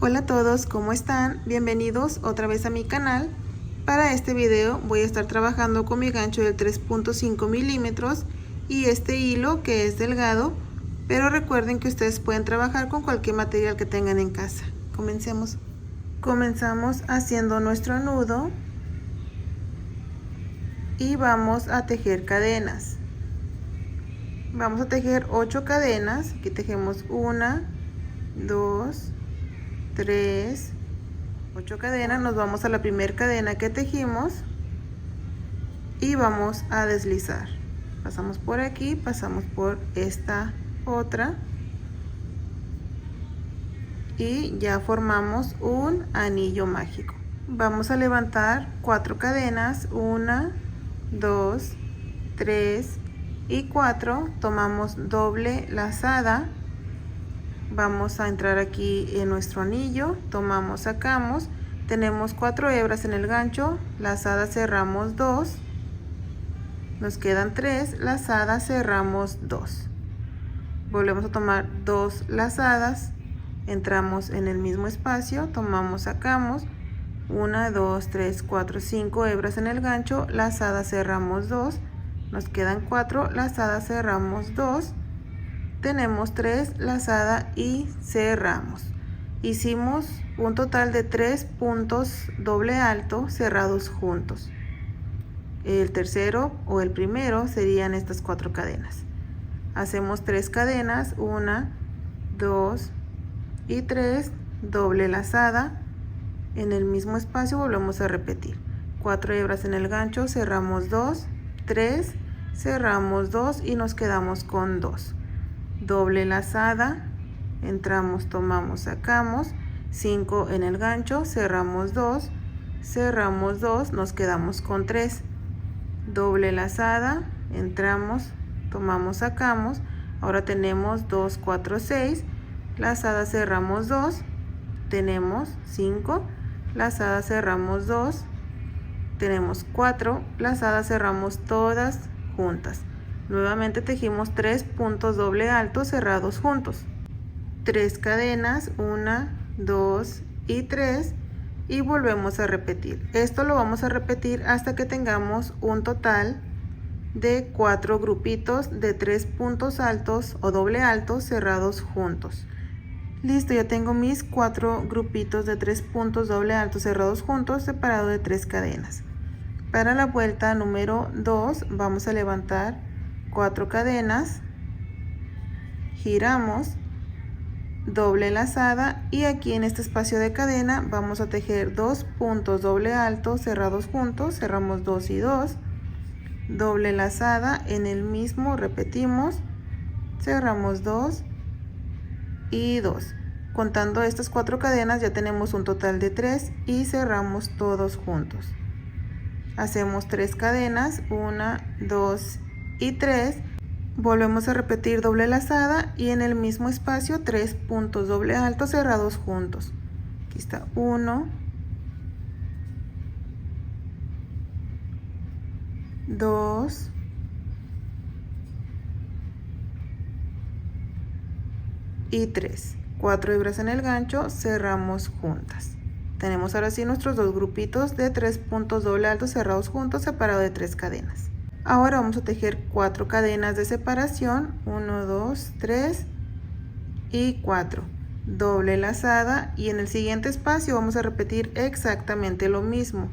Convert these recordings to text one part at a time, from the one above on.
Hola a todos, ¿cómo están? Bienvenidos otra vez a mi canal. Para este video voy a estar trabajando con mi gancho de 3.5 milímetros y este hilo que es delgado, pero recuerden que ustedes pueden trabajar con cualquier material que tengan en casa. Comencemos. Comenzamos haciendo nuestro nudo y vamos a tejer cadenas. Vamos a tejer 8 cadenas. Aquí tejemos 1, 2, 3, 8 cadenas. Nos vamos a la primera cadena que tejimos y vamos a deslizar. Pasamos por aquí, pasamos por esta otra y ya formamos un anillo mágico. Vamos a levantar 4 cadenas, 1, 2, 3 y 4. Tomamos doble lazada. Vamos a entrar aquí en nuestro anillo, tomamos, sacamos, tenemos 4 hebras en el gancho, lazada cerramos 2, nos quedan 3, lazada cerramos 2, volvemos a tomar 2 lazadas, entramos en el mismo espacio, tomamos, sacamos, 1, 2, 3, 4, 5 hebras en el gancho, lazada cerramos 2, nos quedan 4, lazada cerramos 2, tenemos 3, lazada y cerramos. Hicimos un total de 3 puntos doble alto cerrados juntos. El tercero o el primero serían estas 4 cadenas. Hacemos 3 cadenas, 1, 2 y 3, doble lazada. En el mismo espacio volvemos a repetir. 4 hebras en el gancho, cerramos 2, 3, cerramos 2 y nos quedamos con 2. Doble lazada, entramos, tomamos, sacamos, 5 en el gancho, cerramos 2, cerramos 2, nos quedamos con 3. Doble lazada, entramos, tomamos, sacamos, ahora tenemos 2, 4, 6, lazada, cerramos 2, tenemos 5, lazada, cerramos 2, tenemos 4, lazada, cerramos todas juntas. Nuevamente tejimos 3 puntos doble alto cerrados juntos. 3 cadenas, 1, 2 y 3 y volvemos a repetir. Esto lo vamos a repetir hasta que tengamos un total de 4 grupitos de 3 puntos altos o doble altos cerrados juntos. Listo, ya tengo mis 4 grupitos de 3 puntos doble altos cerrados juntos separado de 3 cadenas. Para la vuelta número 2 vamos a levantar 4 cadenas, giramos, doble lazada y aquí en este espacio de cadena vamos a tejer 2 puntos doble alto cerrados juntos, cerramos 2 y 2, doble lazada, en el mismo repetimos, cerramos 2 y 2. Contando estas 4 cadenas ya tenemos un total de 3 y cerramos todos juntos. Hacemos 3 cadenas, 1, 2 y 3, volvemos a repetir doble lazada y en el mismo espacio 3 puntos doble alto cerrados juntos. Aquí está 1, 2, y 3. 4 hebras en el gancho, cerramos juntas. Tenemos ahora sí nuestros 2 grupitos de 3 puntos doble alto cerrados juntos separado de 3 cadenas. Ahora vamos a tejer 4 cadenas de separación, 1, 2, 3 y 4, doble lazada y en el siguiente espacio vamos a repetir exactamente lo mismo.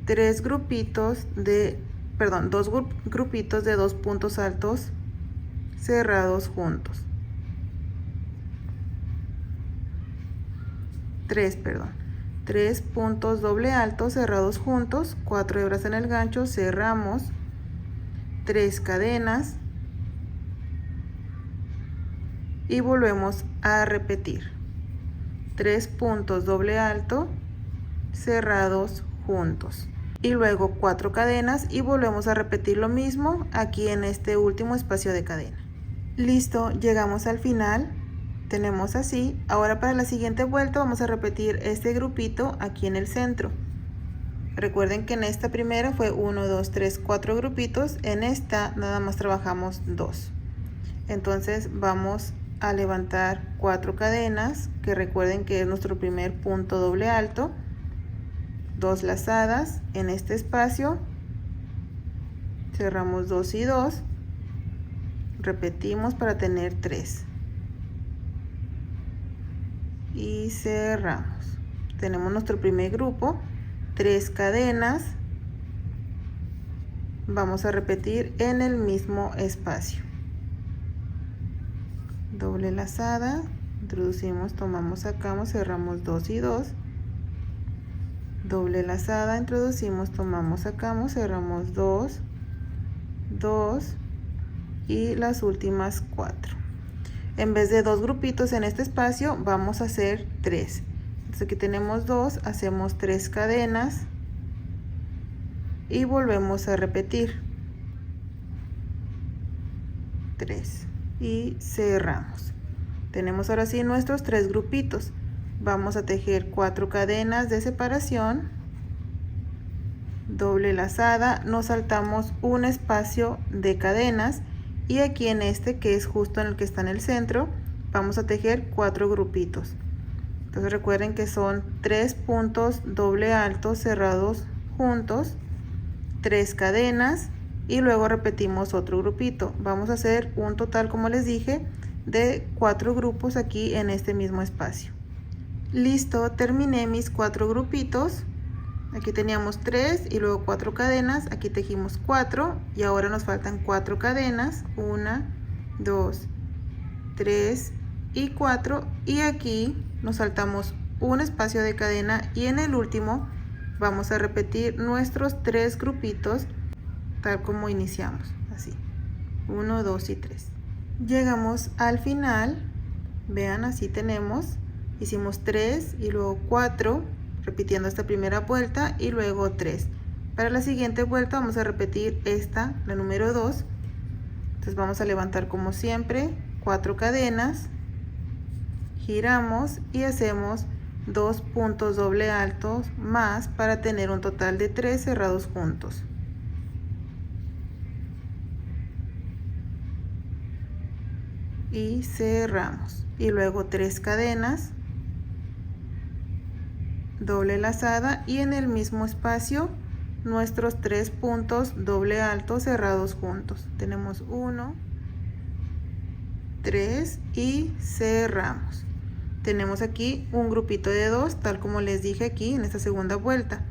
2 grupitos de 2 puntos altos cerrados juntos. 3 puntos doble alto cerrados juntos, 4 hebras en el gancho, cerramos, 3 cadenas y volvemos a repetir. 3 puntos doble alto cerrados juntos y luego 4 cadenas y volvemos a repetir lo mismo aquí en este último espacio de cadena. Listo, llegamos al final. Tenemos así. Ahora para la siguiente vuelta vamos a repetir este grupito aquí en el centro. Recuerden que en esta primera fue 1, 2, 3, 4 grupitos. En esta nada más trabajamos 2. Entonces vamos a levantar 4 cadenas, que recuerden que es nuestro primer punto doble alto, 2 lazadas en este espacio, cerramos 2 y 2, repetimos para tener 3 y cerramos. Tenemos nuestro primer grupo, 3 cadenas, vamos a repetir en el mismo espacio, doble lazada, introducimos, tomamos, sacamos, cerramos 2 y 2, doble lazada, introducimos, tomamos, sacamos, cerramos 2, 2 y las últimas 4. En vez de 2 grupitos en este espacio vamos a hacer 3. Entonces aquí tenemos 2, hacemos 3 cadenas y volvemos a repetir 3 y cerramos. Tenemos ahora sí nuestros 3 grupitos. Vamos a tejer 4 cadenas de separación, doble lazada, nos saltamos un espacio de cadenas y aquí en este, que es justo en el que está en el centro, vamos a tejer 4 grupitos. Entonces recuerden que son 3 puntos doble altos cerrados juntos, 3 cadenas y luego repetimos otro grupito. Vamos a hacer un total, como les dije, de 4 grupos aquí en este mismo espacio. Listo, terminé mis 4 grupitos. Aquí teníamos 3 y luego 4 cadenas, aquí tejimos 4 y ahora nos faltan 4 cadenas, 1, 2, 3 y 4, y aquí nos saltamos un espacio de cadena y en el último vamos a repetir nuestros 3 grupitos tal como iniciamos, así, 1, 2 y 3. Llegamos al final, vean, así tenemos, hicimos 3 y luego 4, repitiendo esta primera vuelta y luego 3. Para la siguiente vuelta vamos a repetir esta, la número 2. Entonces vamos a levantar como siempre 4 cadenas, giramos y hacemos 2 puntos doble altos más para tener un total de 3 cerrados juntos. Y cerramos y luego 3 cadenas, doble lazada y en el mismo espacio nuestros 3 puntos doble alto cerrados juntos. Tenemos 1, 3 y cerramos. Tenemos aquí un grupito de 2 tal como les dije aquí en esta segunda vuelta,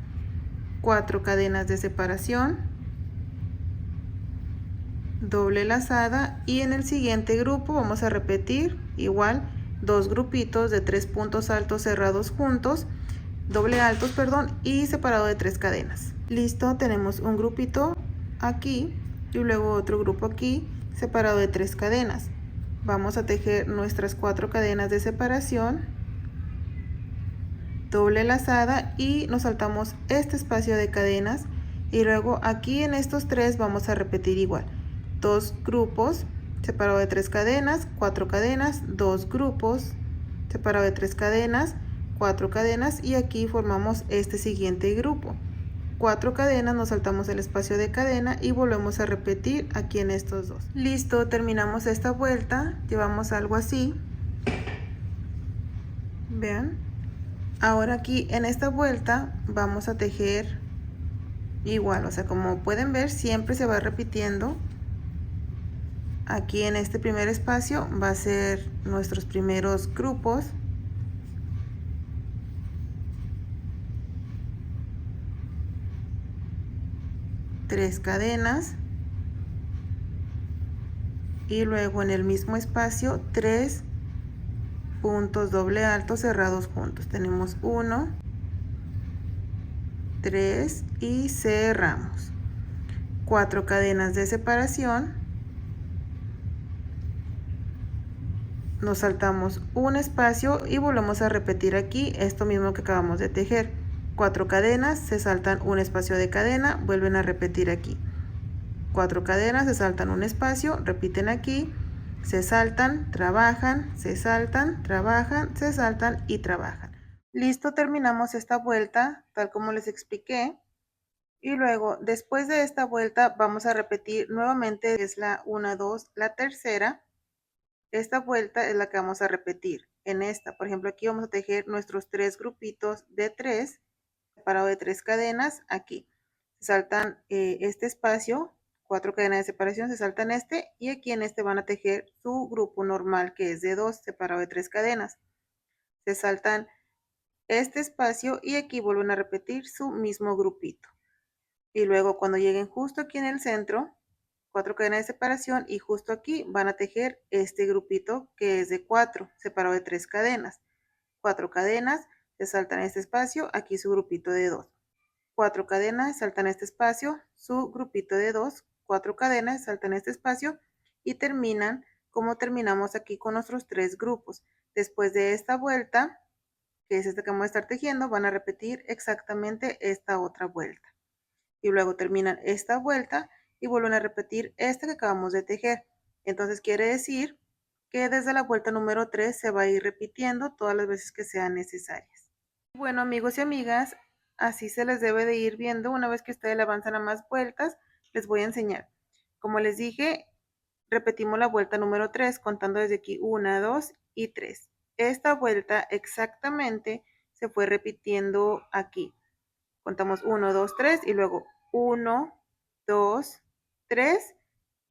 4 cadenas de separación, doble lazada y en el siguiente grupo vamos a repetir igual 2 grupitos de 3 puntos altos cerrados juntos, doble altos, perdón, y separado de 3 cadenas. Listo, tenemos un grupito aquí y luego otro grupo aquí separado de 3 cadenas. Vamos a tejer nuestras 4 cadenas de separación, doble lazada y nos saltamos este espacio de cadenas y luego aquí en estos 3 vamos a repetir igual 2 grupos separado de 3 cadenas, 4 cadenas, 2 grupos separado de 3 cadenas, 4 cadenas y aquí formamos este siguiente grupo, 4 cadenas, nos saltamos el espacio de cadena y volvemos a repetir aquí en estos dos. Listo, terminamos esta vuelta, llevamos algo así, vean. Ahora aquí en esta vuelta vamos a tejer igual, o sea, como pueden ver siempre se va repitiendo. Aquí en este primer espacio va a ser nuestros primeros grupos, tres cadenas y luego en el mismo espacio 3 puntos doble alto cerrados juntos. Tenemos 1, 3 y cerramos. 4 cadenas de separación, nos saltamos un espacio y volvemos a repetir aquí esto mismo que acabamos de tejer. 4 cadenas, se saltan un espacio de cadena, vuelven a repetir aquí. 4 cadenas, se saltan un espacio, repiten aquí, se saltan, trabajan, se saltan, trabajan, se saltan y trabajan. Listo, terminamos esta vuelta tal como les expliqué. Y luego, después de esta vuelta, vamos a repetir nuevamente, es la 1, 2, la tercera. esta vuelta es la que vamos a repetir. En esta, por ejemplo, aquí vamos a tejer nuestros 3 grupitos de 3, separado de 3 cadenas aquí. Se saltan este espacio, 4 cadenas de separación, se saltan este y aquí en este van a tejer su grupo normal que es de 2, separado de 3 cadenas. Se saltan este espacio y aquí vuelven a repetir su mismo grupito. Y luego cuando lleguen justo aquí en el centro, 4 cadenas de separación y justo aquí van a tejer este grupito que es de 4, separado de 3 cadenas. 4 cadenas, se saltan este espacio, aquí su grupito de 2. 4 cadenas, saltan este espacio, su grupito de 2, 4 cadenas, saltan este espacio y terminan como terminamos aquí con nuestros 3 grupos. Después de esta vuelta, que es esta que vamos a estar tejiendo, van a repetir exactamente esta otra vuelta. Y luego terminan esta vuelta y vuelven a repetir esta que acabamos de tejer. Entonces quiere decir que desde la vuelta número 3 se va a ir repitiendo todas las veces que sean necesarias. Bueno, amigos y amigas, así se les debe de ir viendo. Una vez que ustedes le avanzan a más vueltas, les voy a enseñar. Como les dije, repetimos la vuelta número 3 contando desde aquí 1, 2 y 3. Esta vuelta exactamente se fue repitiendo aquí. Contamos 1, 2, 3 y luego 1, 2, 3.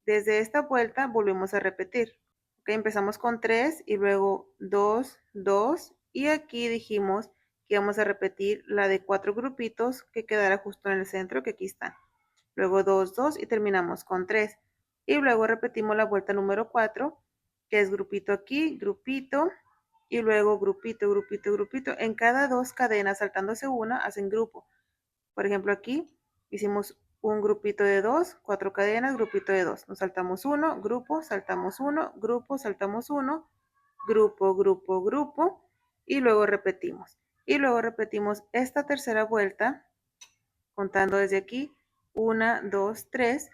Desde esta vuelta volvemos a repetir. Ok, empezamos con 3 y luego 2, 2 y aquí dijimos que vamos a repetir la de 4 grupitos que quedará justo en el centro, que aquí están. Luego 2, 2 y terminamos con 3. Y luego repetimos la vuelta número 4, que es grupito aquí, grupito y luego grupito, grupito, grupito. En cada 2 cadenas saltándose una hacen grupo. Por ejemplo, aquí hicimos un grupito de 2, 4 cadenas, grupito de 2. Nos saltamos uno, grupo, saltamos uno, grupo, saltamos uno, grupo, grupo, grupo y luego repetimos. Y luego repetimos esta tercera vuelta contando desde aquí 1, 2, 3,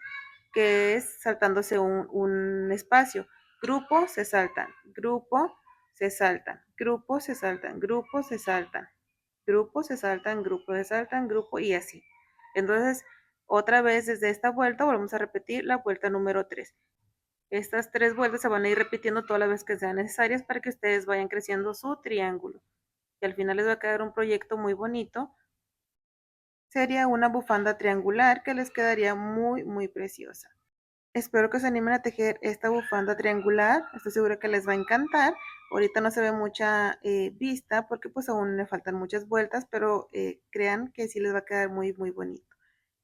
que es saltándose un espacio. Grupo, se saltan, grupo, se saltan, grupo, se saltan, grupo, se saltan, grupo, se saltan, grupo, se saltan, grupo y así. Entonces, otra vez desde esta vuelta volvemos a repetir la vuelta número 3. Estas 3 vueltas se van a ir repitiendo todas las veces que sean necesarias para que ustedes vayan creciendo su triángulo. Y al final les va a quedar un proyecto muy bonito. Sería una bufanda triangular que les quedaría muy, muy preciosa. Espero que se animen a tejer esta bufanda triangular. Estoy segura que les va a encantar. Ahorita no se ve mucha vista porque pues aún le faltan muchas vueltas, pero crean que sí les va a quedar muy, muy bonito.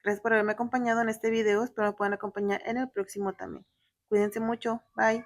Gracias por haberme acompañado en este video. Espero me puedan acompañar en el próximo también. Cuídense mucho. Bye.